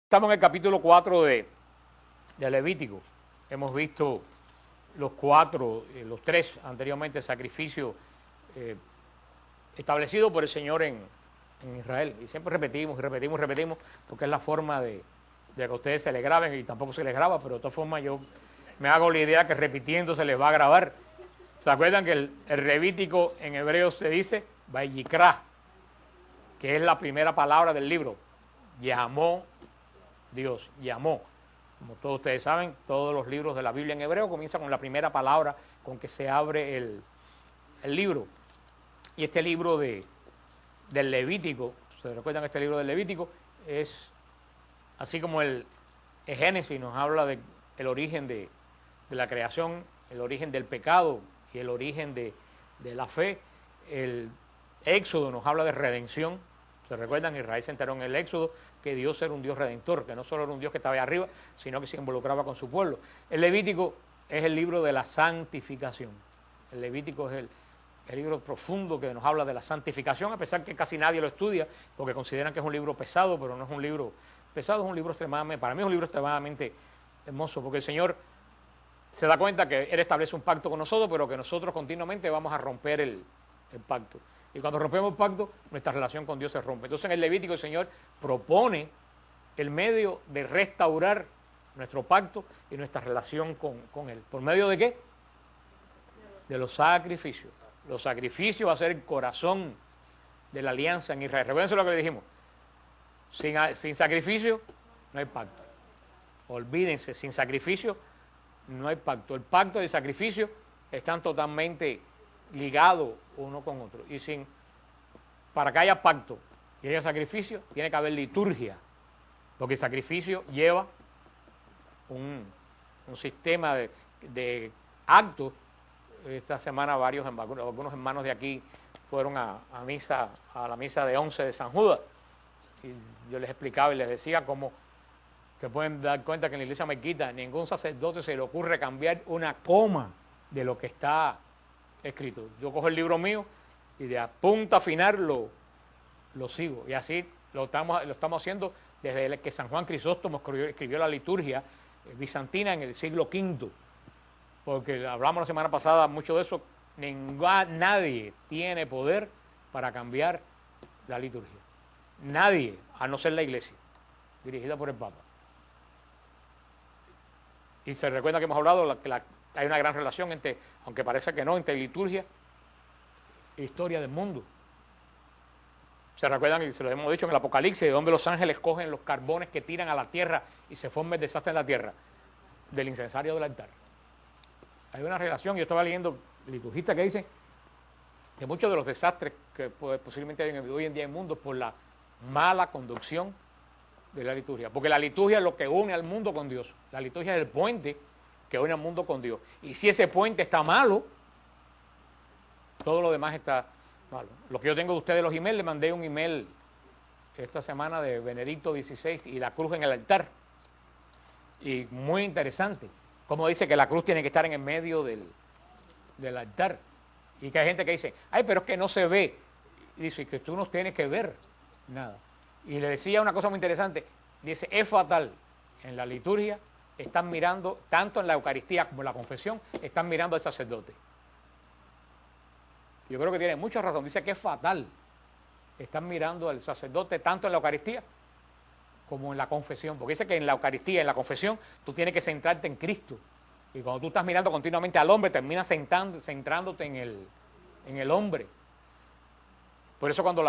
Estamos en el capítulo 4 de Levítico. Hemos visto los tres anteriormente sacrificios establecidos por el Señor en Israel. Y siempre repetimos, porque es la forma de que ustedes se les graben, y tampoco se les graba, pero de todas formas yo me hago la idea que repitiendo se les va a grabar. ¿Se acuerdan que el Levítico en hebreo se dice Vayikra, que es la primera palabra del libro? Llamó Dios, llamó. Como todos ustedes saben, todos los libros de la Biblia en hebreo comienzan con la primera palabra con que se abre el libro. Y este libro del Levítico, ¿se recuerdan? Este libro del Levítico es, así como el Génesis nos habla del origen de la creación, el origen del pecado y el origen de la fe. El Éxodo nos habla de redención. ¿Se recuerdan? Israel se enteró en el Éxodo que Dios era un Dios redentor, que no solo era un Dios que estaba ahí arriba, sino que se involucraba con su pueblo. El Levítico es el libro de la santificación. El Levítico es el libro profundo que nos habla de la santificación, a pesar que casi nadie lo estudia, porque consideran que es un libro pesado, pero no es un libro pesado, es un libro extremadamente, para mí es un libro extremadamente hermoso, porque el Señor se da cuenta que Él establece un pacto con nosotros, pero que nosotros continuamente vamos a romper el pacto. Y cuando rompemos el pacto, nuestra relación con Dios se rompe. Entonces en el Levítico el Señor propone el medio de restaurar nuestro pacto y nuestra relación con Él. ¿Por medio de qué? De los sacrificios. Los sacrificios va a ser el corazón de la alianza en Israel. Recuerden lo que le dijimos. Sin sacrificio no hay pacto. Olvídense, sin sacrificio no hay pacto. El pacto y el sacrificio están totalmente ligados uno con otro. Y para que haya pacto y haya sacrificio, tiene que haber liturgia. Porque el sacrificio lleva un sistema de actos. Esta semana algunos hermanos de aquí fueron a la misa de 11 de San Judas. Y yo les explicaba y les decía cómo se pueden dar cuenta que en la iglesia mezquita ningún sacerdote se le ocurre cambiar una coma de lo que está escrito. Yo cojo el libro mío y de a punta final lo sigo. Y así lo estamos haciendo desde que San Juan Crisóstomo escribió la liturgia bizantina en el siglo V. Porque hablamos la semana pasada mucho de eso. Nadie tiene poder para cambiar la liturgia. Nadie, a no ser la iglesia, dirigida por el Papa. Y se recuerda que hemos hablado que hay una gran relación entre, aunque parece que no, entre liturgia e historia del mundo. Se recuerdan, y se lo hemos dicho en el Apocalipsis, de donde los ángeles cogen los carbones que tiran a la tierra y se forma el desastre en la tierra, del incensario del altar. Hay una relación. Yo estaba leyendo liturgistas que dicen que muchos de los desastres que posiblemente hay hoy en día en el mundo es por la mala conducción de la liturgia. Porque la liturgia es lo que une al mundo con Dios. La liturgia es el puente que une al mundo con Dios. Y si ese puente está malo, todo lo demás está malo. Lo que yo tengo de ustedes, los emails, le mandé un email esta semana de Benedicto XVI y la cruz en el altar. Y muy interesante. Como dice que la cruz tiene que estar en el medio del altar. Y que hay gente que dice, ay, pero es que no se ve. Y dice, que tú no tienes que ver nada. Y le decía una cosa muy interesante. Dice, es fatal. En la liturgia están mirando, tanto en la Eucaristía como en la confesión, están mirando al sacerdote. Yo creo que tiene mucha razón. Dice que es fatal. Están mirando al sacerdote tanto en la Eucaristía como en la confesión. Porque dice que en la Eucaristía, en la confesión, tú tienes que centrarte en Cristo. Y cuando tú estás mirando continuamente al hombre, terminas centrándote en el hombre. Por eso cuando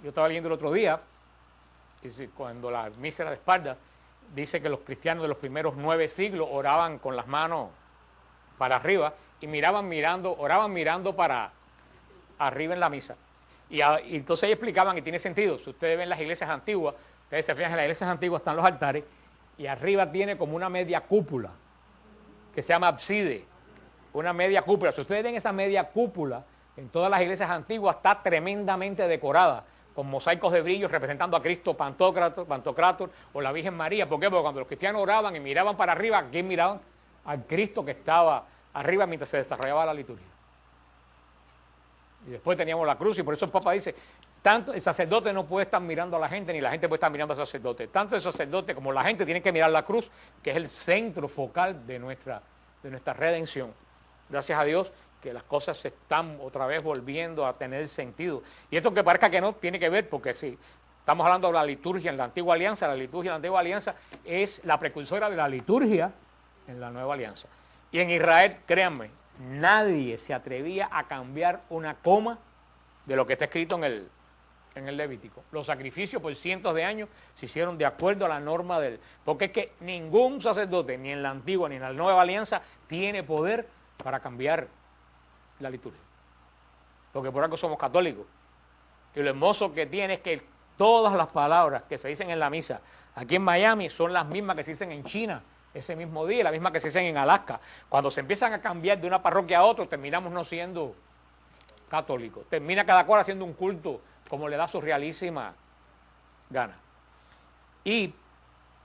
yo estaba leyendo el otro día, cuando la misa de Esparta, dice que los cristianos de los primeros 9 siglos oraban con las manos para arriba y oraban mirando para arriba en la misa. Y entonces ellos explicaban, y tiene sentido, si ustedes ven las iglesias antiguas, ustedes se fijan en las iglesias antiguas están los altares, y arriba tiene como una media cúpula, que se llama ábside, una media cúpula. Si ustedes ven esa media cúpula, en todas las iglesias antiguas está tremendamente decorada, con mosaicos de brillo representando a Cristo Pantocrátor o la Virgen María. ¿Por qué? Porque cuando los cristianos oraban y miraban para arriba, ¿a quién miraban? Al Cristo que estaba arriba mientras se desarrollaba la liturgia. Y después teníamos la cruz, y por eso el Papa dice, tanto el sacerdote no puede estar mirando a la gente, ni la gente puede estar mirando al sacerdote. Tanto el sacerdote como la gente tienen que mirar la cruz, que es el centro focal de nuestra redención. Gracias a Dios que las cosas se están otra vez volviendo a tener sentido. Y esto que parezca que no, tiene que ver, porque si estamos hablando de la liturgia en la antigua alianza, la liturgia en la antigua alianza es la precursora de la liturgia en la nueva alianza. Y en Israel, créanme, nadie se atrevía a cambiar una coma de lo que está escrito en el Levítico. Los sacrificios por cientos de años se hicieron de acuerdo a la norma del... Porque es que ningún sacerdote, ni en la antigua ni en la nueva alianza, tiene poder para cambiar la liturgia. Porque por algo somos católicos. Y lo hermoso que tiene es que todas las palabras que se dicen en la misa aquí en Miami son las mismas que se dicen en China ese mismo día, las mismas que se dicen en Alaska. Cuando se empiezan a cambiar de una parroquia a otra, terminamos no siendo católicos. Termina cada cual haciendo un culto como le da su realísima gana. Y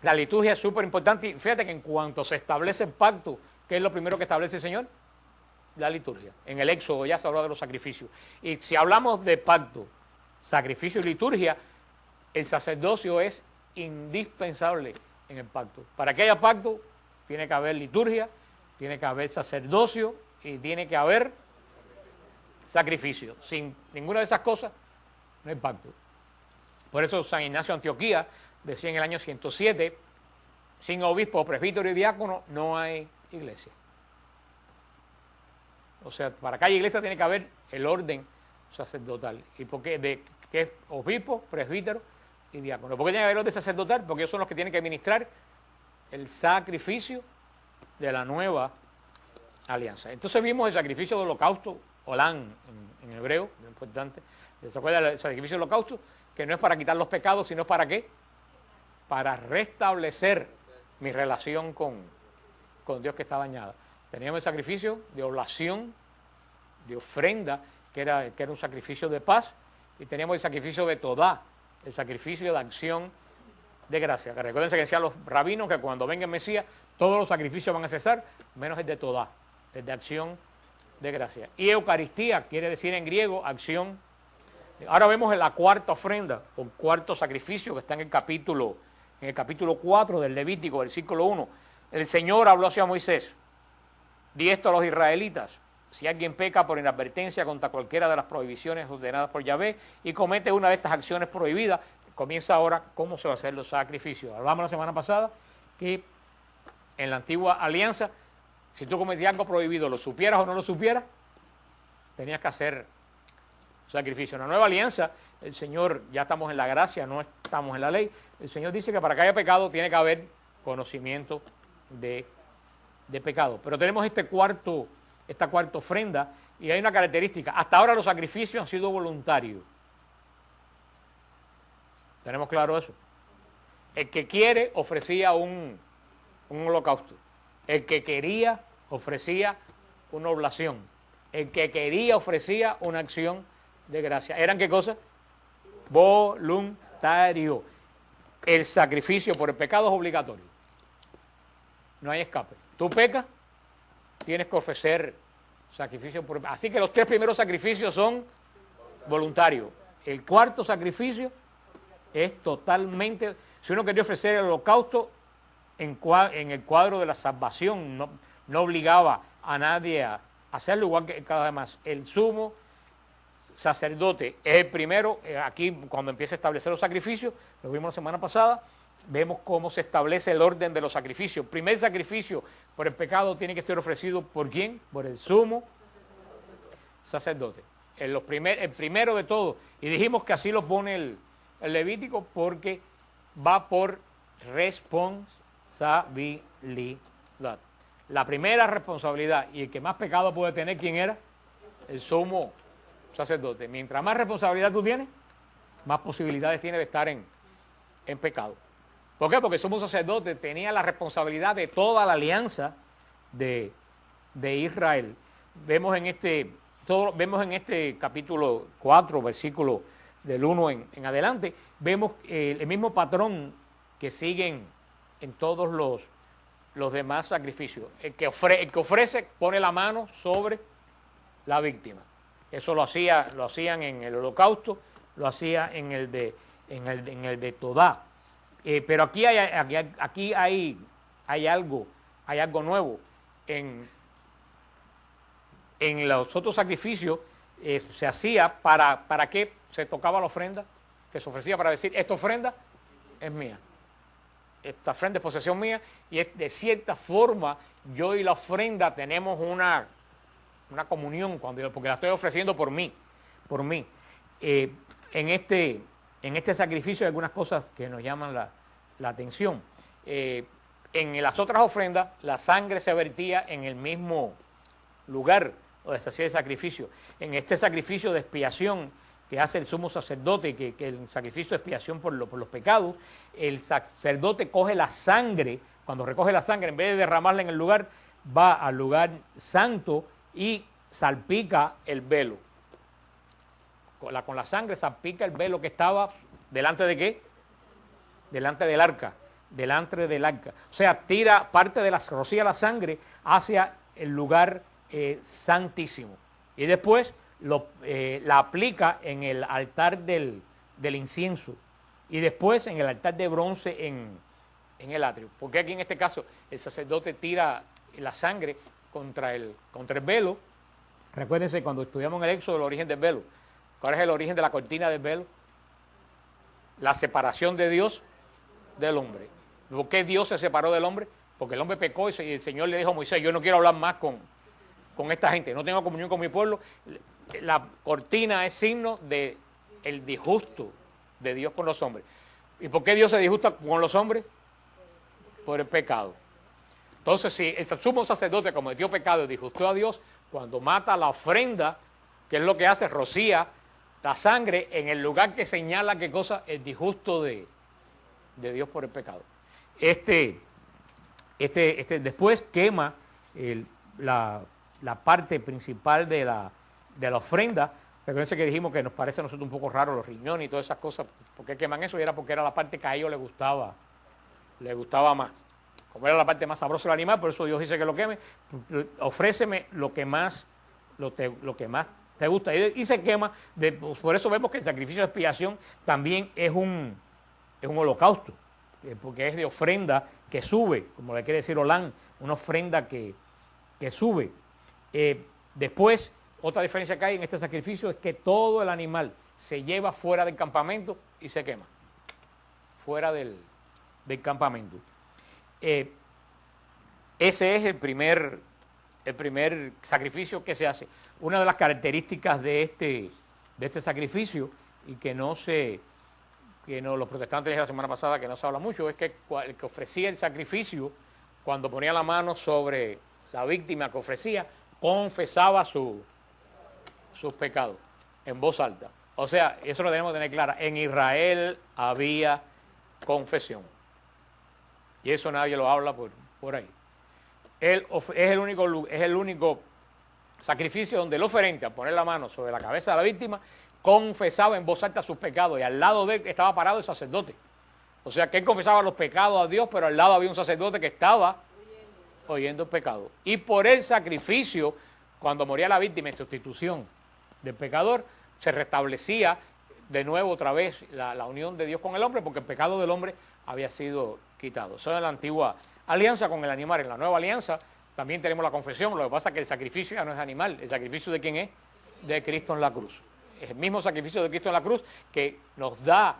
la liturgia es súper importante. Y fíjate que en cuanto se establece el pacto, ¿qué es lo primero que establece el Señor? La liturgia. En el Éxodo ya se habló de los sacrificios. Y si hablamos de pacto, sacrificio y liturgia, el sacerdocio es indispensable en el pacto. Para que haya pacto, tiene que haber liturgia, tiene que haber sacerdocio y tiene que haber sacrificio. Sin ninguna de esas cosas, no hay pacto. Por eso San Ignacio de Antioquía decía en el año 107, sin obispo, presbítero y diácono no hay iglesia. O sea, para que haya iglesia tiene que haber el orden sacerdotal. ¿Y por qué? De que es obispo, presbítero y diácono. ¿Por qué tiene que haber orden sacerdotal? Porque ellos son los que tienen que administrar el sacrificio de la nueva alianza. Entonces vimos el sacrificio del holocausto, olán en hebreo, muy importante. ¿Se acuerdan del sacrificio del holocausto? Que no es para quitar los pecados, sino para ¿qué? Para restablecer mi relación con Dios que está dañada. Teníamos el sacrificio de oblación, de ofrenda, que era un sacrificio de paz, y teníamos el sacrificio de todá, el sacrificio de acción de gracia. Que recuerden que decían los rabinos que cuando venga el Mesías, todos los sacrificios van a cesar, menos el de todá, el de acción de gracia. Y Eucaristía quiere decir en griego acción. Ahora vemos en la cuarta ofrenda, o cuarto sacrificio que está en el capítulo 4 del Levítico, versículo 1. El Señor habló hacia Moisés: di esto a los israelitas: si alguien peca por inadvertencia contra cualquiera de las prohibiciones ordenadas por Yahvé y comete una de estas acciones prohibidas, comienza ahora cómo se va a hacer los sacrificios. Hablamos la semana pasada que en la antigua alianza, si tú cometías algo prohibido, lo supieras o no lo supieras, tenías que hacer sacrificio. En la nueva alianza, el Señor, ya estamos en la gracia, no estamos en la ley. El Señor dice que para que haya pecado tiene que haber conocimiento de pecado. Pero tenemos esta cuarta ofrenda, y hay una característica: hasta ahora los sacrificios han sido voluntarios. ¿Tenemos claro eso? El que quiere ofrecía un holocausto. El que quería ofrecía una oblación. El que quería ofrecía una acción de gracia. ¿Eran qué cosa? Voluntario. El sacrificio por el pecado es obligatorio. No hay escape. Tú pecas, tienes que ofrecer sacrificio por... Así que los tres primeros sacrificios son voluntarios. El cuarto sacrificio es totalmente... Si uno quería ofrecer el holocausto en el cuadro de la salvación, no obligaba a nadie a hacerlo, igual que cada vez más. El sumo sacerdote es el primero. Aquí cuando empieza a establecer los sacrificios, lo vimos la semana pasada, vemos cómo se establece el orden de los sacrificios. El primer sacrificio por el pecado tiene que ser ofrecido ¿por quién? Por el sumo sacerdote. El primero de todos. Y dijimos que así lo pone el Levítico porque va por responsabilidad. La primera responsabilidad y el que más pecado puede tener, ¿quién era? El sumo sacerdote. Mientras más responsabilidad tú tienes, más posibilidades tienes de estar en pecado. ¿Por qué? Porque el sumo sacerdote tenía la responsabilidad de toda la alianza de Israel. Vemos en este capítulo 4, versículo del 1 en adelante, vemos el mismo patrón que siguen en todos los demás sacrificios. El que ofrece pone la mano sobre la víctima. Eso lo hacían en el holocausto, lo hacía en el de Todá. Pero aquí hay algo nuevo. En los otros sacrificios se hacía para que se tocaba la ofrenda, que se ofrecía para decir, esta ofrenda es mía. Esta ofrenda es posesión mía, y es de cierta forma yo y la ofrenda tenemos una comunión, porque la estoy ofreciendo por mí. En este sacrificio hay algunas cosas que nos llaman la atención. En las otras ofrendas la sangre se vertía en el mismo lugar donde se hacía el sacrificio. En este sacrificio de expiación que hace el sumo sacerdote, que el sacrificio de expiación por los pecados, el sacerdote coge la sangre, cuando recoge la sangre, en vez de derramarla en el lugar, va al lugar santo y salpica el velo. Con la sangre salpica el velo que estaba delante de ¿qué? Delante del arca. O sea, tira parte de rocía la sangre hacia el lugar santísimo. Y después la aplica en el altar del incienso. Y después en el altar de bronce en el atrio. Porque aquí en este caso el sacerdote tira la sangre contra el velo. Recuérdense cuando estudiamos en el Éxodo el origen del velo. ¿Cuál es el origen de la cortina del velo? La separación de Dios del hombre. ¿Por qué Dios se separó del hombre? Porque el hombre pecó y el Señor le dijo a Moisés, yo no quiero hablar más con esta gente, no tengo comunión con mi pueblo. La cortina es signo del disgusto de Dios con los hombres. ¿Y por qué Dios se disgusta con los hombres? Por el pecado. Entonces, si el sumo sacerdote cometió pecado y disgustó a Dios, cuando mata la ofrenda, ¿qué es lo que hace? Rocía la sangre en el lugar que señala qué cosa, el disgusto de Dios por el pecado. Después quema la parte principal de la ofrenda. Recuerden que dijimos que nos parece a nosotros un poco raro los riñones y todas esas cosas. ¿Por qué queman eso? Y era porque era la parte que a ellos les gustaba más. Como era la parte más sabrosa del animal, por eso Dios dice que lo queme. Ofréceme lo que más te gusta. Y se quema. Por eso vemos que el sacrificio de expiación también es un holocausto. Porque es de ofrenda que sube, como le quiere decir Olán, una ofrenda que sube. Después, otra diferencia que hay en este sacrificio es que todo el animal se lleva fuera del campamento y se quema. Fuera del campamento. Ese es el primer sacrificio que se hace. Una de las características de este sacrificio, y que los protestantes dijeron la semana pasada que no se habla mucho, es que el que ofrecía el sacrificio, cuando ponía la mano sobre la víctima que ofrecía, confesaba sus pecados en voz alta. O sea, eso lo tenemos que tener claro. En Israel había confesión. Y eso nadie lo habla por ahí. Es el único sacrificio donde el oferente, al poner la mano sobre la cabeza de la víctima, confesaba en voz alta sus pecados, y al lado de él estaba parado el sacerdote. O sea que él confesaba los pecados a Dios, pero al lado había un sacerdote que estaba oyendo el pecado. Y por el sacrificio, cuando moría la víctima en sustitución del pecador, se restablecía de nuevo otra vez la unión de Dios con el hombre, porque el pecado del hombre había sido quitado. Eso es la antigua alianza con el animal. En la nueva alianza también tenemos la confesión. Lo que pasa es que el sacrificio ya no es animal. ¿El sacrificio de quién es? De Cristo en la cruz. Es el mismo sacrificio de Cristo en la cruz que nos da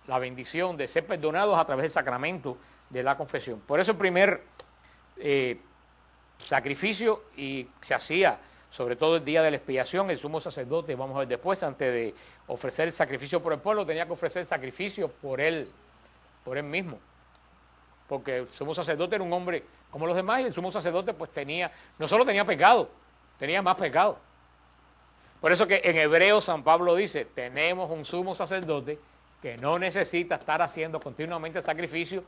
la bendición de ser perdonados a través del sacramento de la confesión. Por eso el primer sacrificio, y se hacía sobre todo el día de la expiación, el sumo sacerdote, vamos a ver después, antes de ofrecer el sacrificio por el pueblo, tenía que ofrecer el sacrificio por él mismo. Porque el sumo sacerdote era un hombre como los demás, y el sumo sacerdote pues no solo tenía pecado, tenía más pecado. Por eso que en Hebreos San Pablo dice, tenemos un sumo sacerdote que no necesita estar haciendo continuamente sacrificio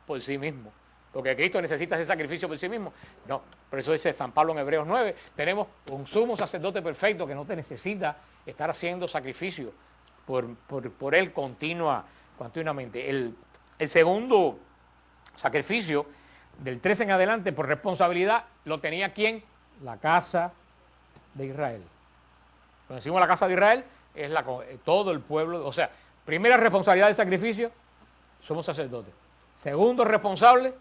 por sí mismo. Porque Cristo necesita ese sacrificio por sí mismo. No, por eso dice San Pablo en Hebreos 9, tenemos un sumo sacerdote perfecto que no te necesita estar haciendo sacrificio por él continuamente. El segundo sacrificio, del 13 en adelante, por responsabilidad, lo tenía ¿quién? La casa de Israel. Cuando decimos la casa de Israel, es todo el pueblo. O sea, primera responsabilidad del sacrificio, somos sacerdotes. Segundo responsable,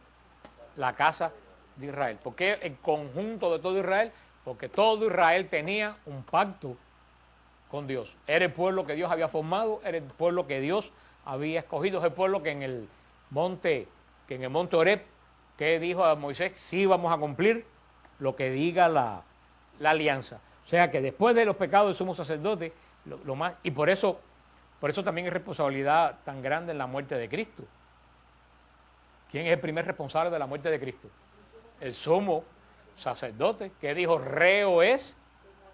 la casa de Israel. ¿Por qué el conjunto de todo Israel? Porque todo Israel tenía un pacto con Dios. Era el pueblo que Dios había formado, era el pueblo que Dios había escogido, es el pueblo que en el monte Horeb, que dijo a Moisés, sí vamos a cumplir lo que diga la alianza. O sea que después de los pecados del sumo sacerdote, lo más, y por eso también es responsabilidad tan grande en la muerte de Cristo. ¿Quién es el primer responsable de la muerte de Cristo? El sumo sacerdote, que dijo, reo es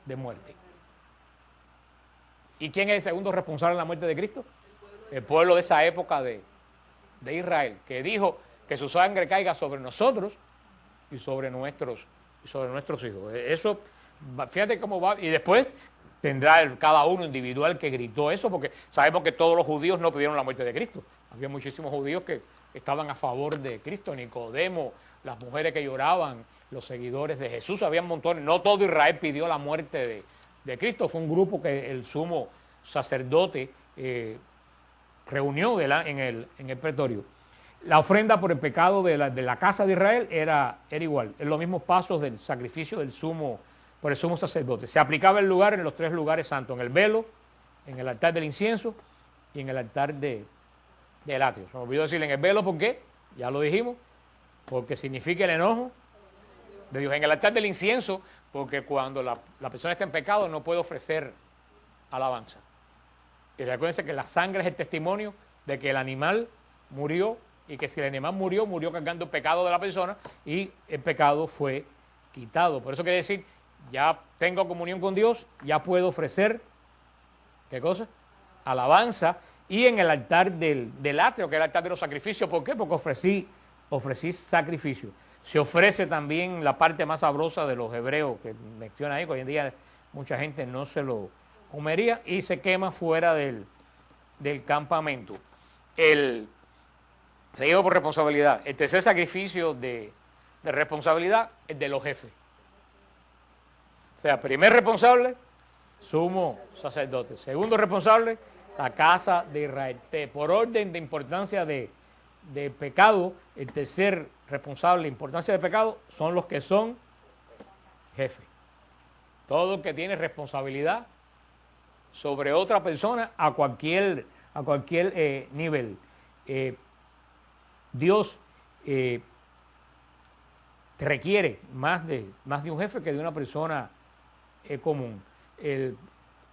de muerte. ¿Y quién es el segundo responsable de la muerte de Cristo? El pueblo de esa época de Israel, que dijo que su sangre caiga sobre nosotros y sobre nuestros hijos. Eso, fíjate cómo va, y después tendrá cada uno individual que gritó eso, porque sabemos que todos los judíos no pidieron la muerte de Cristo. Había muchísimos judíos que estaban a favor de Cristo, Nicodemo, las mujeres que lloraban, los seguidores de Jesús, había montones. No todo Israel pidió la muerte de Cristo, fue un grupo que el sumo sacerdote reunió en el pretorio. La ofrenda por el pecado de la casa de Israel era igual, en los mismos pasos del sacrificio por el sumo sacerdote. Se aplicaba el lugar en los tres lugares santos, en el velo, en el altar del incienso y en el altar del atrio. Se me olvidó decirle en el velo, ¿por qué? Ya lo dijimos, porque significa el enojo de Dios. En el altar del incienso, porque cuando la persona está en pecado no puede ofrecer alabanza. Y recuérdense que la sangre es el testimonio de que el animal murió, y que si el animal murió cargando el pecado de la persona y el pecado fue quitado. Por eso quiere decir, ya tengo comunión con Dios, ya puedo ofrecer, ¿qué cosa? Alabanza. Y en el altar del atrio, que es el altar de los sacrificios, ¿por qué? Porque ofrecí sacrificio. Se ofrece también la parte más sabrosa de los hebreos, que menciona ahí, que hoy en día mucha gente no se lo comería, y se quema fuera del campamento. Seguido por responsabilidad. El tercer sacrificio de responsabilidad es de los jefes. O sea, primer responsable, sumo sacerdote. Segundo responsable, la casa de Israel. Por orden de importancia de pecado, el tercer responsable de importancia de pecado son los que son jefes. Todo el que tiene responsabilidad sobre otra persona a cualquier nivel. Dios requiere más de un jefe que de una persona común.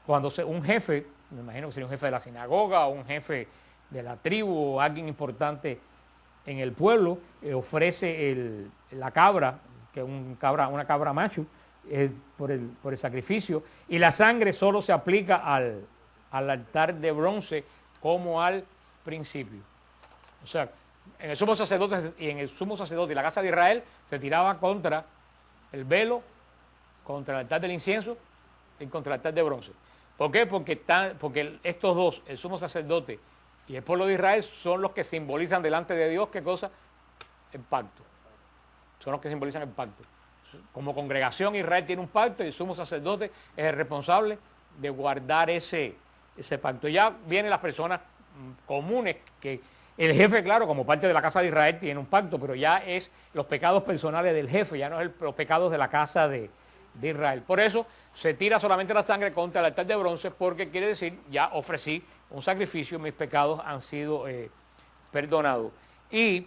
Cuando un jefe, me imagino que sería un jefe de la sinagoga o un jefe de la tribu o alguien importante en el pueblo, ofrece la cabra, que es una cabra macho, por el sacrificio, y la sangre solo se aplica al altar de bronce como al principio. O sea, en el sumo sacerdote y la casa de Israel se tiraba contra el velo, contra el altar del incienso y contra el altar de bronce. ¿Por qué? Porque estos dos, el sumo sacerdote y el pueblo de Israel, son los que simbolizan delante de Dios, ¿qué cosa? El pacto. Son los que simbolizan el pacto. Como congregación, Israel tiene un pacto y el sumo sacerdote es el responsable de guardar ese pacto. Ya vienen las personas comunes, que el jefe, claro, como parte de la casa de Israel tiene un pacto, pero ya es los pecados personales del jefe, ya no es los pecados de la casa de Israel. Por eso se tira solamente la sangre contra el altar de bronce, porque quiere decir, ya ofrecí un sacrificio, mis pecados han sido perdonados. Y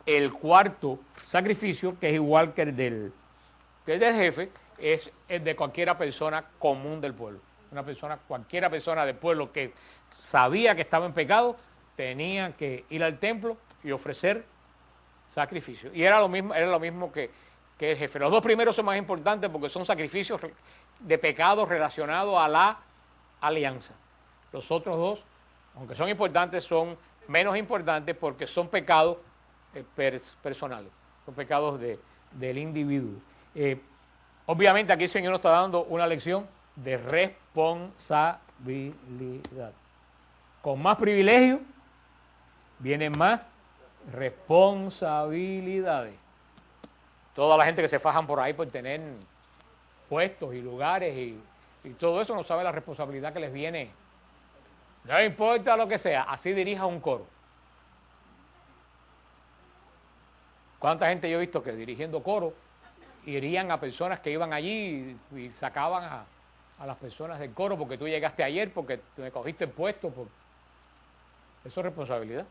el cuarto sacrificio, que es igual que el del jefe, es el de cualquiera persona común del pueblo. Cualquiera persona del pueblo que sabía que estaba en pecado, tenía que ir al templo y ofrecer sacrificio. Y era lo mismo que el jefe. Los dos primeros son más importantes porque son sacrificios de pecados relacionados a la alianza. Los otros dos, aunque son importantes, son menos importantes porque son pecados personales, son pecados del individuo. Obviamente aquí el Señor nos está dando una lección de responsabilidad. Con más privilegio vienen más responsabilidades. Toda la gente que se fajan por ahí por tener puestos y lugares y todo eso, no sabe la responsabilidad que les viene. No importa lo que sea, así dirija un coro. ¿Cuánta gente yo he visto que dirigiendo coro irían a personas que iban allí y sacaban a las personas del coro porque tú llegaste ayer, porque me cogiste el puesto? Eso es responsabilidad.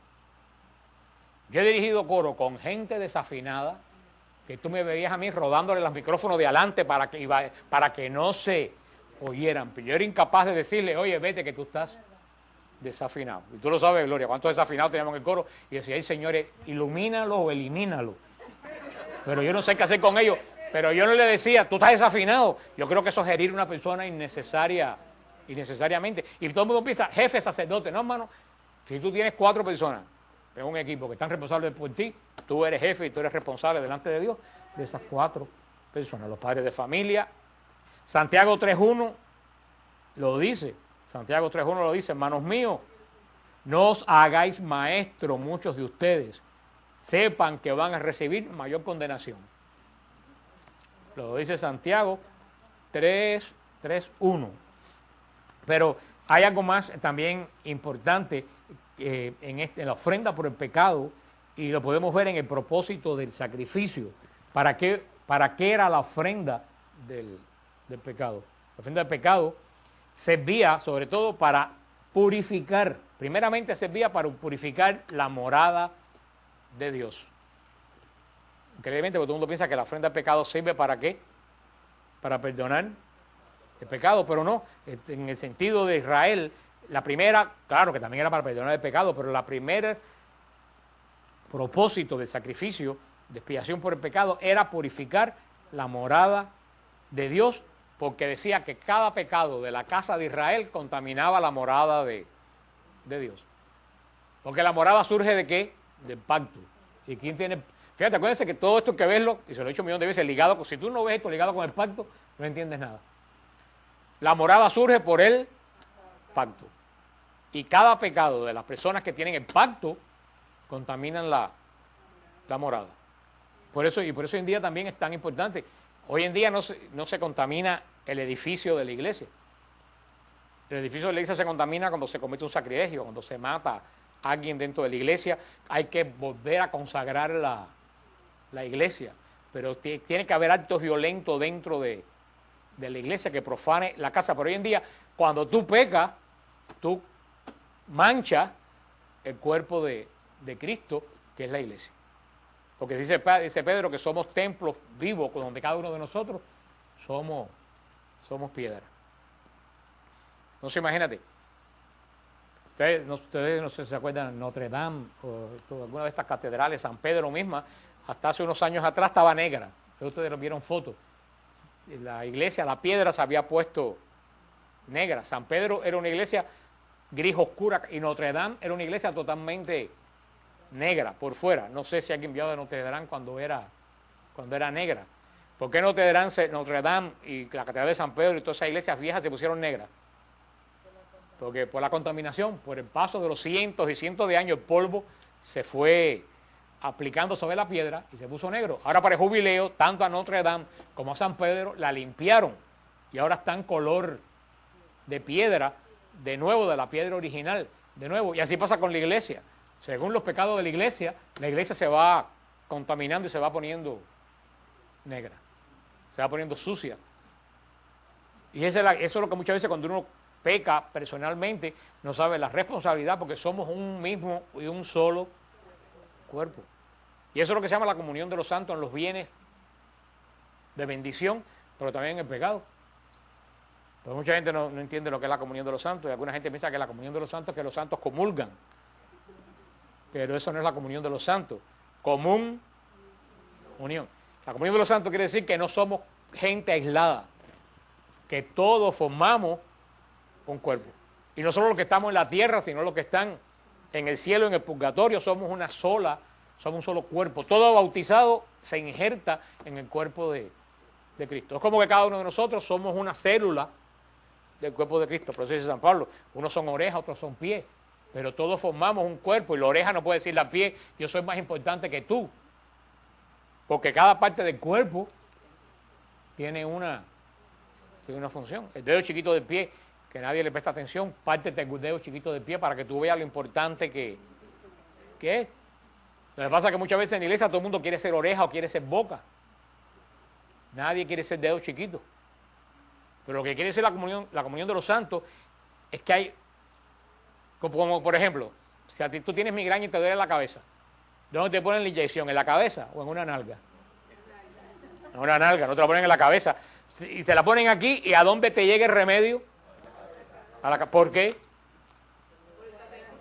Yo he dirigido coro con gente desafinada, que tú me veías a mí rodándole los micrófonos de adelante para que no se oyeran. Pero yo era incapaz de decirle, oye, vete que tú estás desafinado. Y tú lo sabes, Gloria, cuántos desafinados teníamos en el coro. Y decía, ay, señores, ilumínalo o elimínalo. Pero yo no sé qué hacer con ellos. Pero yo no le decía, tú estás desafinado. Yo creo que eso es herir a una persona innecesariamente. Y todo el mundo piensa, jefe, sacerdote. No, hermano, si tú tienes 4 personas en un equipo que están responsables por ti, tú eres jefe y tú eres responsable delante de Dios de esas 4 personas. Los padres de familia. Santiago 3.1 lo dice. Santiago 3.1 lo dice, hermanos míos, no os hagáis maestros muchos de ustedes. Sepan que van a recibir mayor condenación. Lo dice Santiago 3.1. Pero hay algo más también importante en la ofrenda por el pecado, y lo podemos ver en el propósito del sacrificio. ¿Para qué era la ofrenda del pecado? La ofrenda del pecado servía sobre todo para purificar. Primeramente servía para purificar la morada de Dios. Increíblemente, porque todo el mundo piensa que la ofrenda del pecado sirve ¿para qué? Para perdonar el pecado, pero no. En el sentido de Israel, la primera, claro que también era para perdonar el pecado, pero la primera propósito del sacrificio de expiación por el pecado era purificar la morada de Dios, porque decía que cada pecado de la casa de Israel contaminaba la morada de Dios. Porque la morada surge ¿de qué? Del pacto. ¿Y quién tiene? Fíjate, acuérdense que todo esto hay que verlo, y se lo he dicho un millón de veces, ligado, si tú no ves esto ligado con el pacto, no entiendes nada. La morada surge por el pacto. Y cada pecado de las personas que tienen el pacto contaminan la morada. Por eso hoy en día también es tan importante. Hoy en día no se contamina el edificio de la iglesia. El edificio de la iglesia se contamina cuando se comete un sacrilegio, cuando se mata a alguien dentro de la iglesia. Hay que volver a consagrar la iglesia. Pero tiene que haber actos violentos dentro de la iglesia que profane la casa. Pero hoy en día, cuando tú pecas, tú manchas el cuerpo de Cristo, que es la iglesia. Porque dice Pedro que somos templos vivos, donde cada uno de nosotros somos piedra. Entonces imagínate, ustedes no sé si se acuerdan de Notre Dame o alguna de estas catedrales, San Pedro misma, hasta hace unos años atrás estaba negra. Ustedes vieron fotos. La iglesia, la piedra se había puesto negra. San Pedro era una iglesia gris oscura y Notre Dame era una iglesia totalmente negra por fuera. No sé si alguien vio de Notre Dame cuando era negra. ¿Por qué Notre Dame y la Catedral de San Pedro y todas esas iglesias viejas se pusieron negras? Porque por la contaminación, por el paso de los cientos y cientos de años, el polvo se fue aplicando sobre la piedra y se puso negro. Ahora para el jubileo, tanto a Notre Dame como a San Pedro la limpiaron y ahora están color de piedra, de nuevo, de la piedra original, de nuevo. Y así pasa con la iglesia. Según los pecados de la iglesia se va contaminando y se va poniendo negra, se va poniendo sucia. Y eso es lo que muchas veces cuando uno peca personalmente, no sabe la responsabilidad, porque somos un mismo y un solo cuerpo. Y eso es lo que se llama la comunión de los santos en los bienes de bendición, pero también en el pecado. Pero mucha gente no entiende lo que es la comunión de los santos, y alguna gente piensa que la comunión de los santos es que los santos comulgan. Pero eso no es la comunión de los santos. Unión. La comunión de los santos quiere decir que no somos gente aislada, que todos formamos un cuerpo. Y no solo los que estamos en la tierra, sino los que están en el cielo, en el purgatorio, somos un solo cuerpo. Todo bautizado se injerta en el cuerpo de Cristo. Es como que cada uno de nosotros somos una célula del cuerpo de Cristo. Por eso dice San Pablo, unos son orejas, otros son pies. Pero todos formamos un cuerpo y la oreja no puede decirle al pie, yo soy más importante que tú. Porque cada parte del cuerpo tiene una tiene una función. El dedo chiquito del pie, que nadie le presta atención, pártete el dedo chiquito del pie para que tú veas lo importante que es. Lo que pasa es que muchas veces en la iglesia todo el mundo quiere ser oreja o quiere ser boca. Nadie quiere ser dedo chiquito. Pero lo que quiere ser la comunión de los santos es que hay, como por ejemplo, si a ti tú tienes migraña y te duele la cabeza, ¿dónde te ponen la inyección? ¿En la cabeza o en una nalga? En una nalga, no te la ponen en la cabeza. Y te la ponen aquí, ¿y a dónde te llega el remedio? ¿Por qué?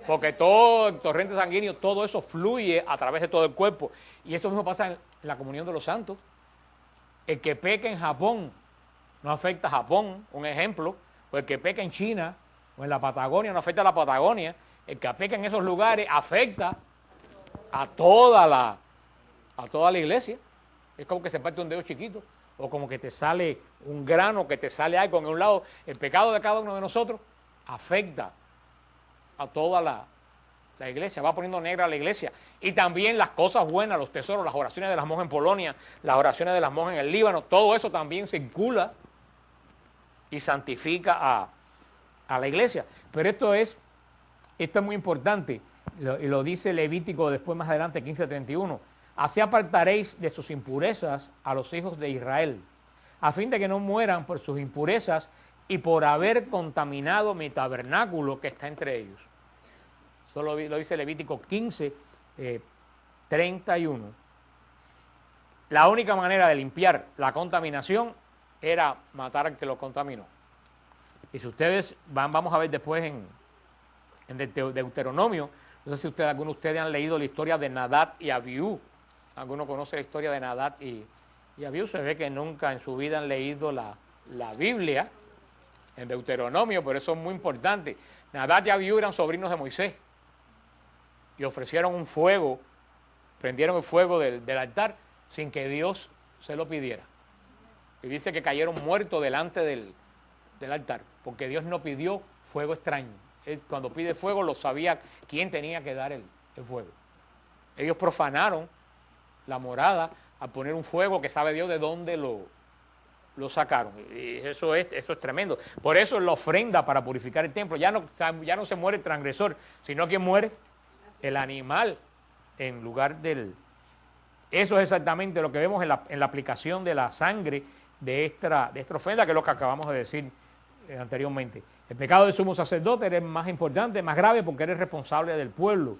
Porque todo el torrente sanguíneo, todo eso fluye a través de todo el cuerpo. Y eso mismo pasa en la comunión de los santos. El que peca en Japón no afecta a Japón, un ejemplo. O el que peca en China o en la Patagonia no afecta a la Patagonia. El que peca en esos lugares afecta a toda la iglesia. Es como que se parte un dedo chiquito. O como que te sale un grano, que te sale algo en un lado. El pecado de cada uno de nosotros afecta a toda la iglesia, va poniendo negra la iglesia. Y también las cosas buenas, los tesoros, las oraciones de las monjas en Polonia, las oraciones de las monjas en el Líbano, todo eso también circula y santifica a la iglesia. Pero esto es muy importante, y lo dice Levítico después más adelante, 15:31. Así apartaréis de sus impurezas a los hijos de Israel, a fin de que no mueran por sus impurezas y por haber contaminado mi tabernáculo que está entre ellos. Eso lo dice Levítico 15:31. La única manera de limpiar la contaminación era matar al que lo contaminó. Y si ustedes vamos a ver después en Deuteronomio, no sé si algunos de ustedes han leído la historia de Nadab y Abiú. ¿Alguno conoce la historia de Nadab y Abiú? Se ve que nunca en su vida han leído la Biblia en Deuteronomio, pero eso es muy importante. Nadab y Abiú eran sobrinos de Moisés y ofrecieron un fuego, prendieron el fuego del altar sin que Dios se lo pidiera. Y dice que cayeron muertos delante del altar, porque Dios no pidió fuego extraño. Él, cuando pide fuego, lo sabía quién tenía que dar el fuego. Ellos profanaron la morada al poner un fuego que sabe Dios de dónde lo sacaron. Y eso es tremendo. Por eso la ofrenda para purificar el templo, ya no se muere el transgresor, sino que muere el animal en lugar del... Eso es exactamente lo que vemos en la aplicación de la sangre de esta ofrenda, que es lo que acabamos de decir anteriormente. El pecado del sumo sacerdote era más importante, más grave, porque era el responsable del pueblo.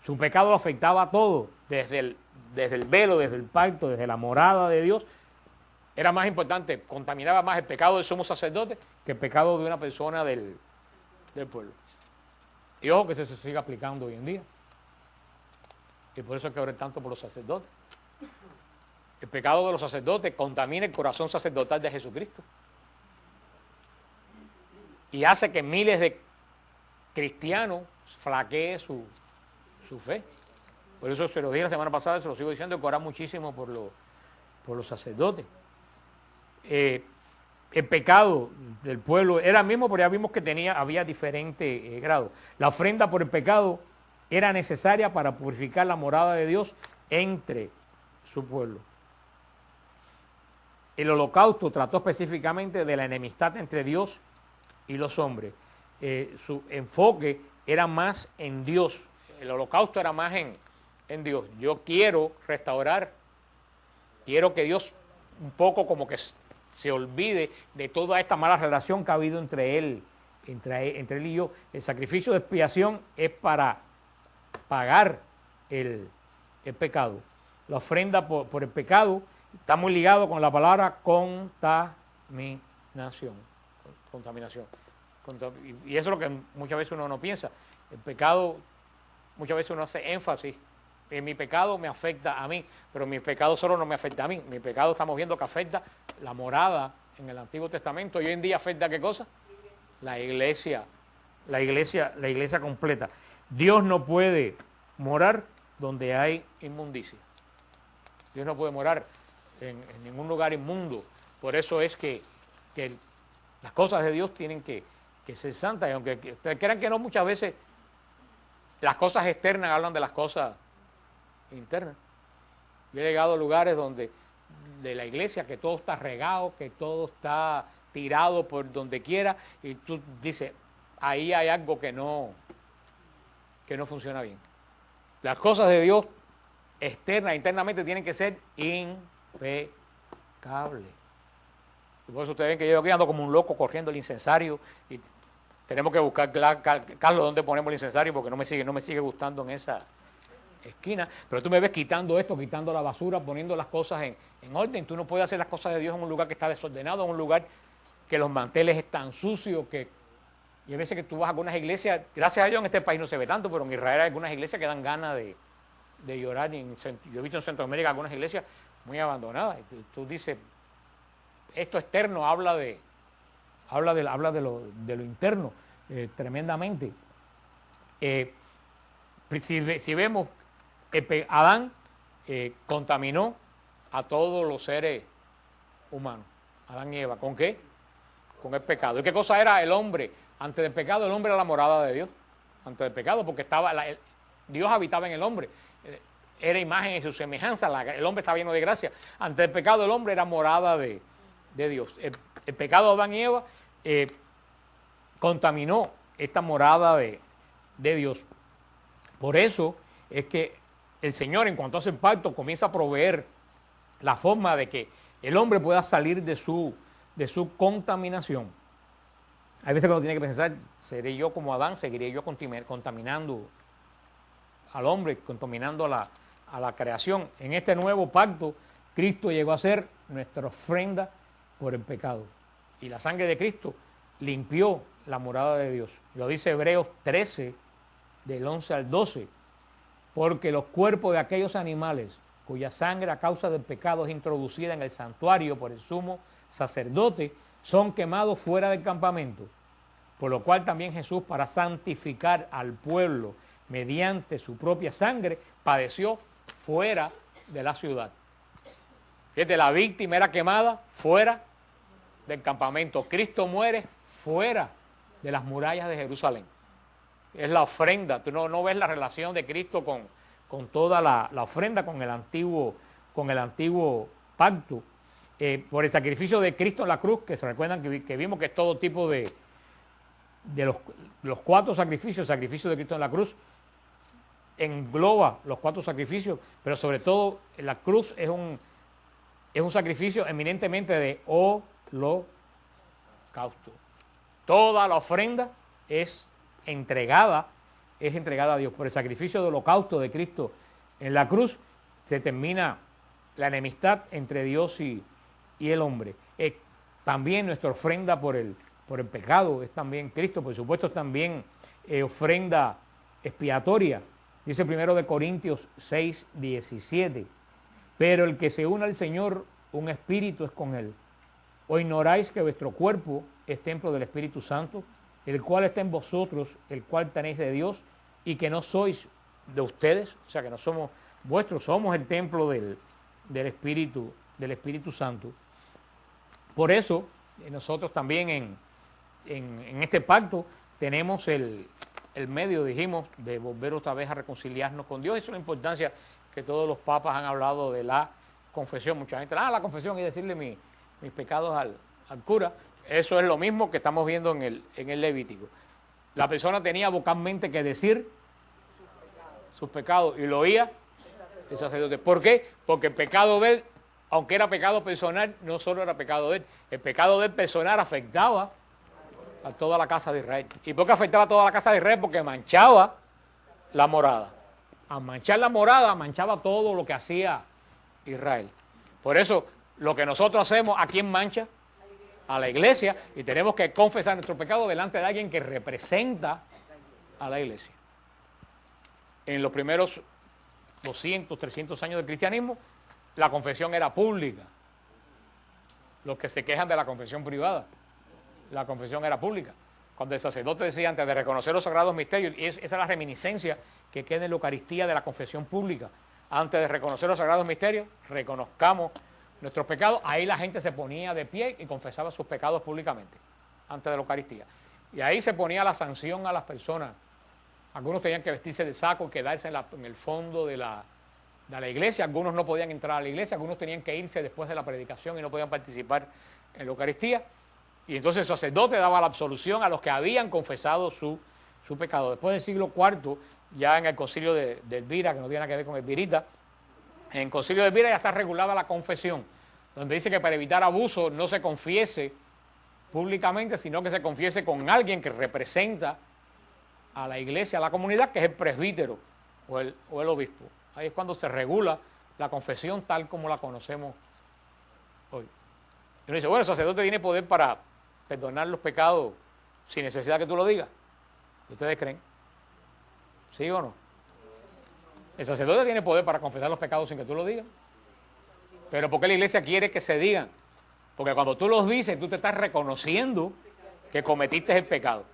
Su pecado lo afectaba a todo, desde el velo, desde el pacto, desde la morada de Dios. Era más importante, contaminaba más el pecado del sumo sacerdote que el pecado de una persona del pueblo. Y ojo que eso se sigue aplicando hoy en día. Y por eso hay que orar tanto por los sacerdotes. El pecado de los sacerdotes contamina el corazón sacerdotal de Jesucristo. Y hace que miles de cristianos flaqueen su fe. Por eso se lo dije la semana pasada, se lo sigo diciendo, que orar muchísimo por los sacerdotes. El pecado del pueblo era el mismo, pero ya vimos que había diferentes grados. La ofrenda por el pecado era necesaria para purificar la morada de Dios entre su pueblo. El holocausto trató específicamente de la enemistad entre Dios y los hombres. Su enfoque era más en Dios. El holocausto era más en Dios. Yo quiero restaurar, quiero que Dios un poco como que se olvide de toda esta mala relación que ha habido entre él y yo. El sacrificio de expiación es para pagar el pecado. La ofrenda por el pecado está muy ligado con la palabra contaminación. Y eso es lo que muchas veces uno no piensa. El pecado, muchas veces uno hace énfasis. Mi pecado me afecta a mí, pero mi pecado solo no me afecta a mí. Mi pecado estamos viendo que afecta la morada en el Antiguo Testamento. Y hoy en día afecta ¿qué cosa? La iglesia completa. Dios no puede morar donde hay inmundicia. Dios no puede morar en ningún lugar inmundo. Por eso es que las cosas de Dios tienen que ser santas. Y aunque ustedes crean que no, muchas veces las cosas externas hablan de las cosas internas. Yo he llegado a lugares donde de la iglesia que todo está regado, que todo está tirado por donde quiera, y tú dices, ahí hay algo que no funciona bien. Las cosas de Dios, externas e internamente, tienen que ser impecables. Y por eso ustedes ven que yo aquí ando como un loco corriendo el incensario, y tenemos que buscar, Carlos, dónde ponemos el incensario, porque no me sigue gustando en esa esquina. Pero tú me ves quitando esto, quitando la basura, poniendo las cosas en orden. Tú no puedes hacer las cosas de Dios en un lugar que está desordenado, en un lugar que los manteles están sucios, y a veces que tú vas a algunas iglesias, gracias a Dios en este país no se ve tanto, pero en Israel hay algunas iglesias que dan ganas de llorar. Yo he visto en Centroamérica algunas iglesias muy abandonadas. Y tú dices, esto externo habla de lo interno, tremendamente. Si vemos, Adán contaminó a todos los seres humanos. Adán y Eva, ¿con qué? Con el pecado. ¿Y qué cosa era el hombre? Antes del pecado, el hombre era la morada de Dios. Antes del pecado, porque Dios habitaba en el hombre. Era imagen y su semejanza. El hombre estaba lleno de gracia. Antes del pecado, el hombre era morada de Dios. El pecado de Adán y Eva contaminó esta morada de Dios. Por eso es que el Señor, en cuanto hace el pacto, comienza a proveer la forma de que el hombre pueda salir de su contaminación. Hay veces que uno tiene que pensar, ¿seré yo como Adán? ¿Seguiré yo contaminando al hombre, contaminando a la creación? En este nuevo pacto, Cristo llegó a ser nuestra ofrenda por el pecado. Y la sangre de Cristo limpió la morada de Dios. Lo dice Hebreos 13, del 11 al 12. Porque los cuerpos de aquellos animales cuya sangre a causa del pecado es introducida en el santuario por el sumo sacerdote, son quemados fuera del campamento. Por lo cual también Jesús, para santificar al pueblo mediante su propia sangre, padeció fuera de la ciudad. Fíjate, la víctima era quemada fuera del campamento. Cristo muere fuera de las murallas de Jerusalén. Es la ofrenda. Tú no ves la relación de Cristo con toda la ofrenda, con el antiguo pacto. Por el sacrificio de Cristo en la cruz, que se recuerdan que vimos que es todo tipo de los 4 sacrificios. El sacrificio de Cristo en la cruz engloba los 4 sacrificios, pero sobre todo la cruz es un sacrificio eminentemente de holocausto. Toda la ofrenda es entregada a Dios. Por el sacrificio de holocausto de Cristo en la cruz se termina la enemistad entre Dios y el hombre. También nuestra ofrenda por el pecado es también Cristo. Por supuesto, es también ofrenda expiatoria. Dice 1 Corintios 6, 17. Pero el que se une al Señor, un espíritu es con él. ¿O ignoráis que vuestro cuerpo es templo del Espíritu Santo, el cual está en vosotros, el cual tenéis de Dios, y que no sois de ustedes? O sea, que no somos vuestros, somos el templo del Espíritu Santo. Por eso, nosotros también en este pacto tenemos el medio, dijimos, de volver otra vez a reconciliarnos con Dios. Eso es la importancia que todos los papas han hablado de la confesión. Mucha gente, la confesión y decirle mis pecados al cura. Eso es lo mismo que estamos viendo en el Levítico. La persona tenía vocalmente que decir sus pecados y lo oía el sacerdote. ¿Por qué? Porque el pecado de él, aunque era pecado personal, no solo era pecado de él. El pecado de él personal afectaba a toda la casa de Israel. ¿Y por qué afectaba a toda la casa de Israel? Porque manchaba la morada. Al manchar la morada, manchaba todo lo que hacía Israel. Por eso, lo que nosotros hacemos, ¿a quién mancha? A la iglesia. Y tenemos que confesar nuestro pecado delante de alguien que representa a la iglesia. En los primeros 200, 300 años del cristianismo, la confesión era pública. Los que se quejan de la confesión privada, la confesión era pública. Cuando el sacerdote decía, antes de reconocer los sagrados misterios, y esa es la reminiscencia que queda en la Eucaristía de la confesión pública, antes de reconocer los sagrados misterios, reconozcamos nuestros pecados. Ahí la gente se ponía de pie y confesaba sus pecados públicamente, antes de la Eucaristía. Y ahí se ponía la sanción a las personas. Algunos tenían que vestirse de saco y quedarse en el fondo de la iglesia. Algunos no podían entrar a la iglesia. Algunos tenían que irse después de la predicación y no podían participar en la Eucaristía. Y entonces el sacerdote daba la absolución a los que habían confesado su pecado. Después del siglo IV, ya en el concilio de Elvira, que no tiene nada que ver con Elvirita, en el concilio de Elvira ya está regulada la confesión, donde dice que para evitar abuso no se confiese públicamente, sino que se confiese con alguien que representa a la iglesia, a la comunidad, que es el presbítero o el obispo. Ahí es cuando se regula la confesión tal como la conocemos hoy. Y uno dice, bueno, el sacerdote tiene poder para perdonar los pecados sin necesidad que tú lo digas. ¿Ustedes creen? ¿Sí o no? El sacerdote tiene poder para confesar los pecados sin que tú lo digas. Pero ¿por qué la iglesia quiere que se digan? Porque cuando tú los dices, tú te estás reconociendo que cometiste el pecado.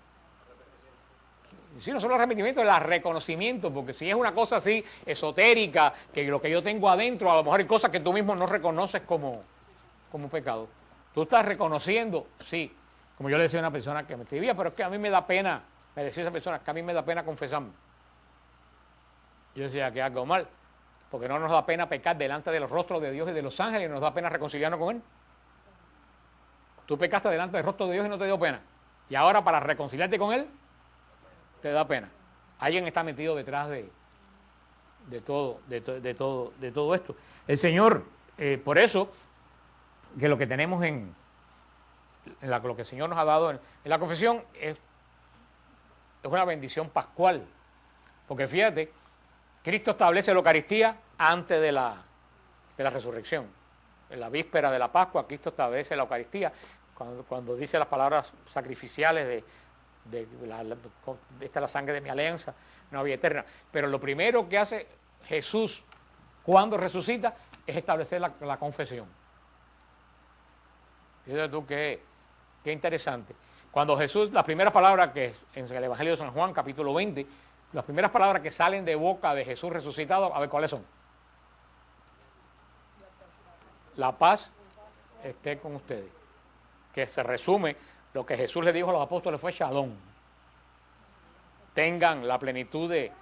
Si no solo el arrepentimiento, el reconocimiento, porque si es una cosa así esotérica, que lo que yo tengo adentro, a lo mejor hay cosas que tú mismo no reconoces como pecado. Tú estás reconociendo, sí, como yo le decía a una persona que me escribía, pero es que a mí me da pena, me decía esa persona, que a mí me da pena confesarme. Yo decía que algo mal, porque no nos da pena pecar delante de los rostros de Dios y de los ángeles, y nos da pena reconciliarnos con Él. Tú pecaste delante del rostro de Dios y no te dio pena. Y ahora para reconciliarte con Él, te da pena. Alguien está metido detrás de todo esto. El Señor, por eso, que lo que tenemos lo que el Señor nos ha dado en la confesión es una bendición pascual. Porque fíjate, Cristo establece la Eucaristía antes de la resurrección. En la víspera de la Pascua, Cristo establece la Eucaristía. Cuando dice las palabras sacrificiales esta es la sangre de mi alianza, una vida eterna. Pero lo primero que hace Jesús cuando resucita es establecer la confesión. Fíjate tú qué interesante. Cuando Jesús, las primeras palabras que en el Evangelio de San Juan, capítulo 20, las primeras palabras que salen de boca de Jesús resucitado, a ver cuáles son. La paz esté con ustedes. Que se resume, lo que Jesús le dijo a los apóstoles fue Shalom. Tengan la plenitud de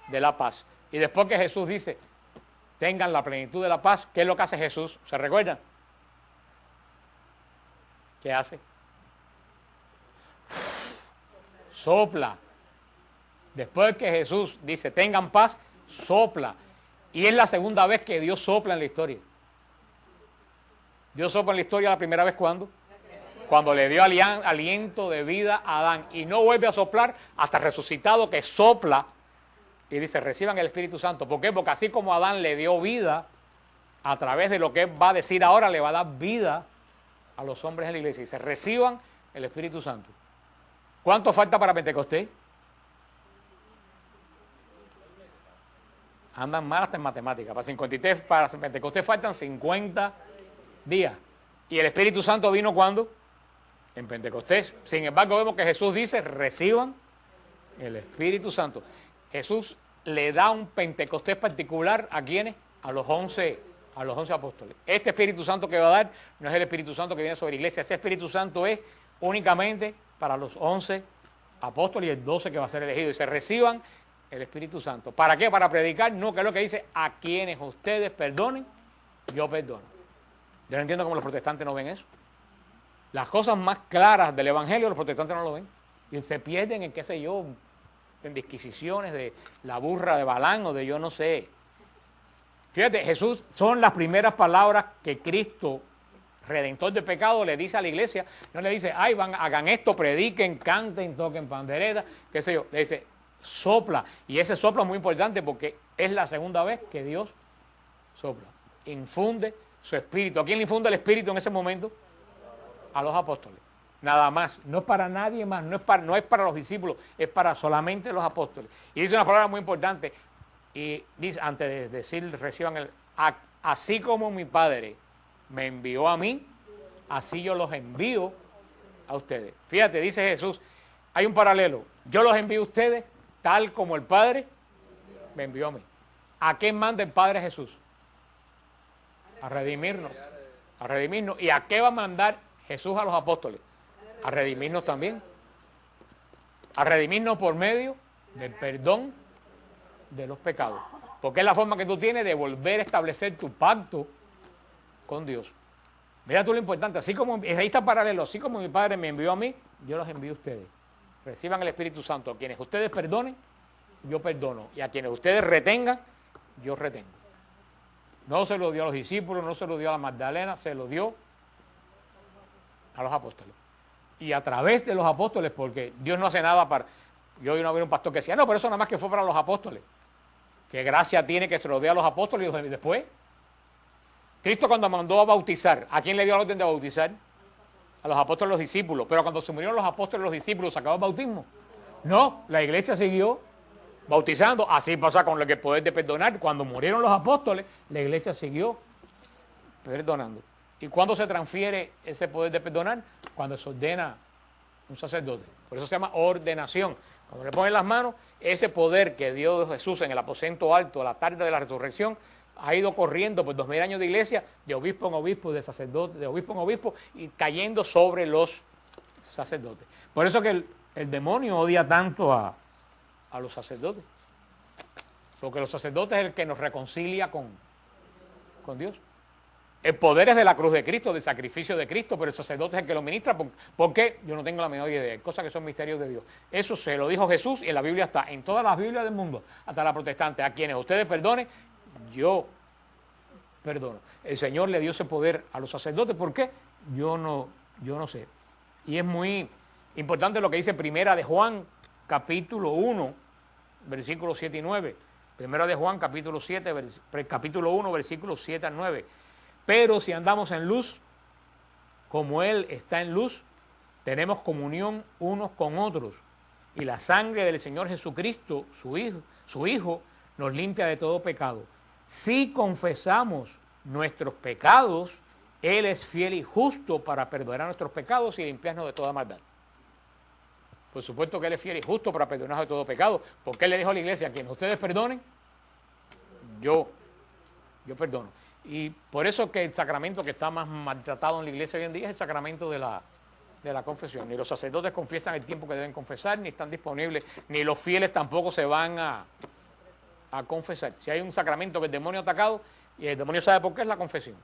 la paz. Y después que Jesús dice, tengan la plenitud de la paz, ¿qué es lo que hace Jesús? ¿Se recuerdan? ¿Qué hace? Sopla. Después que Jesús dice, tengan paz, sopla. Y es la segunda vez que Dios sopla en la historia. Dios sopla en la historia la primera vez, ¿cuándo? Cuando le dio aliento de vida a Adán. Y no vuelve a soplar hasta resucitado, que sopla y dice, reciban el Espíritu Santo. ¿Por qué? Porque así como Adán le dio vida, a través de lo que él va a decir ahora, le va a dar vida a los hombres en la iglesia. Y se reciban el Espíritu Santo. ¿Cuánto falta para Pentecostés? Andan mal hasta en matemáticas. Para Pentecostés faltan 50 días. ¿Y el Espíritu Santo vino cuándo? En Pentecostés. Sin embargo, vemos que Jesús dice, reciban el Espíritu Santo. Jesús le da un Pentecostés particular ¿a quiénes? A los 11 apóstoles. Este Espíritu Santo que va a dar no es el Espíritu Santo que viene sobre la iglesia. Ese Espíritu Santo es únicamente para los 11 apóstoles y el 12 que va a ser elegido. Y se reciban el Espíritu Santo. ¿Para qué? Para predicar. No, que es lo que dice, a quienes ustedes perdonen, yo perdono. Yo no entiendo cómo los protestantes no ven eso. Las cosas más claras del Evangelio los protestantes no lo ven. Y se pierden en, qué sé yo, en disquisiciones de la burra de Balán o de yo no sé. Fíjate, Jesús son las primeras palabras que Cristo, redentor de pecado, le dice a la iglesia. No le dice, ay, hagan esto, prediquen, canten, toquen pandereta, qué sé yo. Le dice, sopla. Y ese sopla es muy importante porque es la segunda vez que Dios sopla. Infunde su espíritu. ¿A quién le infunde el espíritu en ese momento? A los apóstoles. Nada más. No es para nadie más. No es para los discípulos. Es para solamente los apóstoles. Y dice una palabra muy importante. Y dice, antes de decir, reciban así como mi Padre me envió a mí, así yo los envío a ustedes. Fíjate, dice Jesús, hay un paralelo. Yo los envío a ustedes tal como el Padre me envió a mí. ¿A qué manda el Padre Jesús? A redimirnos. A redimirnos. ¿Y a qué va a mandar Jesús a los apóstoles? A redimirnos también. A redimirnos por medio del perdón de los pecados. Porque es la forma que tú tienes de volver a establecer tu pacto con Dios. Mira tú lo importante, así como, ahí está paralelo, así como mi Padre me envió a mí, yo los envío a ustedes. Reciban el Espíritu Santo. A quienes ustedes perdonen, yo perdono. Y a quienes ustedes retengan, yo retengo. No se lo dio a los discípulos, no se lo dio a la Magdalena, se lo dio a los apóstoles. Y a través de los apóstoles, porque Dios no hace nada para... Yo hoy no había un pastor que decía, no, pero eso nada más que fue para los apóstoles. ¿Qué gracia tiene que se lo dé a los apóstoles y después? Cristo cuando mandó a bautizar, ¿a quién le dio la orden de bautizar? A los apóstoles y los discípulos. Pero cuando se murieron los apóstoles y los discípulos, ¿se acabó el bautismo? No, la iglesia siguió bautizando. Así pasa con el poder de perdonar. Cuando murieron los apóstoles, la iglesia siguió perdonando. ¿Y cuándo se transfiere ese poder de perdonar? Cuando se ordena un sacerdote. Por eso se llama ordenación. Cuando le ponen las manos, ese poder que dio Jesús en el aposento alto a la tarde de la resurrección, ha ido corriendo por 2000 años de iglesia, de obispo en obispo, de sacerdote, de obispo en obispo, y cayendo sobre los sacerdotes. Por eso que el demonio odia tanto a los sacerdotes. Porque los sacerdotes es el que nos reconcilia con Dios. El poder es de la cruz de Cristo, del sacrificio de Cristo, pero el sacerdote es el que lo ministra. ¿Por qué? Yo no tengo la menor idea. Hay cosas que son misterios de Dios. Eso se lo dijo Jesús y en la Biblia está, en todas las Biblias del mundo, hasta la protestante. A quienes ustedes perdonen, yo perdono. El Señor le dio ese poder a los sacerdotes. ¿Por qué? Yo no sé. Y es muy importante lo que dice Primera de Juan, capítulo 1, versículos 7 y 9. Primera de Juan, capítulo 1, versículos 7 al 9. Pero si andamos en luz, como Él está en luz, tenemos comunión unos con otros. Y la sangre del Señor Jesucristo, su Hijo, nos limpia de todo pecado. Si confesamos nuestros pecados, Él es fiel y justo para perdonar nuestros pecados y limpiarnos de toda maldad. Por supuesto que Él es fiel y justo para perdonarnos de todo pecado, porque Él le dijo a la iglesia, a quienes ustedes perdonen, yo perdono. Y por eso que el sacramento que está más maltratado en la iglesia hoy en día es el sacramento de la confesión. Ni los sacerdotes confiesan el tiempo que deben confesar, ni están disponibles, ni los fieles tampoco se van a confesar. Si hay un sacramento que el demonio ha atacado, y el demonio sabe por qué, es la confesión.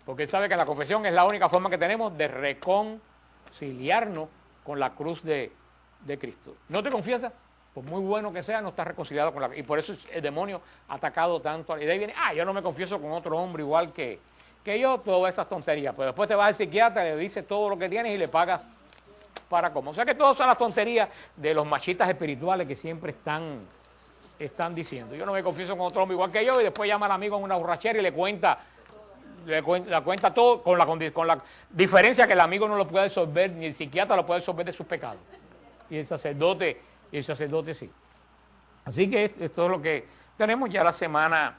Porque él sabe que la confesión es la única forma que tenemos de reconciliarnos con la cruz de Cristo. ¿No te confiesas? Por muy bueno que sea, no estás reconciliado con la... Y por eso el demonio ha atacado tanto. Y de ahí viene, yo no me confieso con otro hombre igual que yo, todas esas tonterías. Pero después te vas al psiquiatra, le dices todo lo que tienes y le pagas para cómo. O sea que todas son las tonterías de los machistas espirituales que siempre están diciendo. Yo no me confieso con otro hombre igual que yo, y después llama al amigo en una borrachera y le cuenta todo con la diferencia que el amigo no lo puede absorber, ni el psiquiatra lo puede absorber de sus pecados. Y el sacerdote sí. Así que esto es todo lo que tenemos. Ya la semana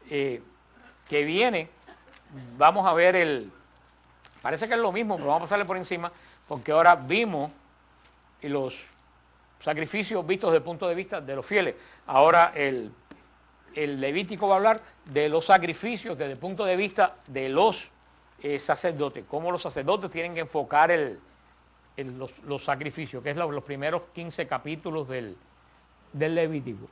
que viene vamos a ver parece que es lo mismo, pero vamos a pasarle por encima, porque ahora vimos los sacrificios vistos desde el punto de vista de los fieles. Ahora el Levítico va a hablar de los sacrificios desde el punto de vista de los sacerdotes, cómo los sacerdotes tienen que enfocar los sacrificios, que es los primeros 15 capítulos del Levítico.